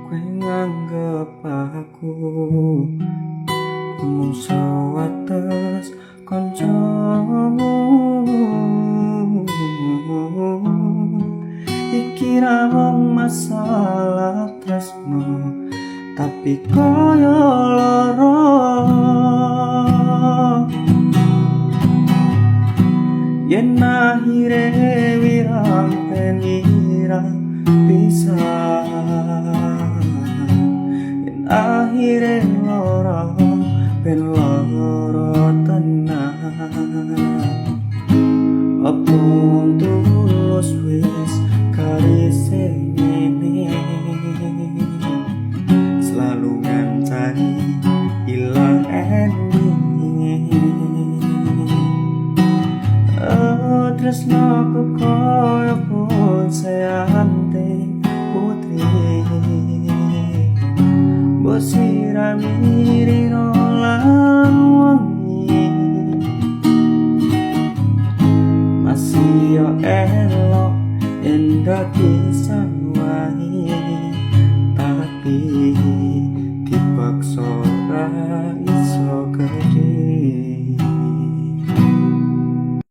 Kowe nganggep aku mung sewates kancamu. Iki ra mung masalah tresno, tapi koyo lara. Yen akhire wirang penirang pisan, yen akhire lara ben lara tenan. Apa tulus wis karise ngene, selalu ngancani ilang ending. Tresnoku koyo puseyante putri, mbok sirami rino lan wengi. Masih yo elok endah kisah wae, tapi dipaksa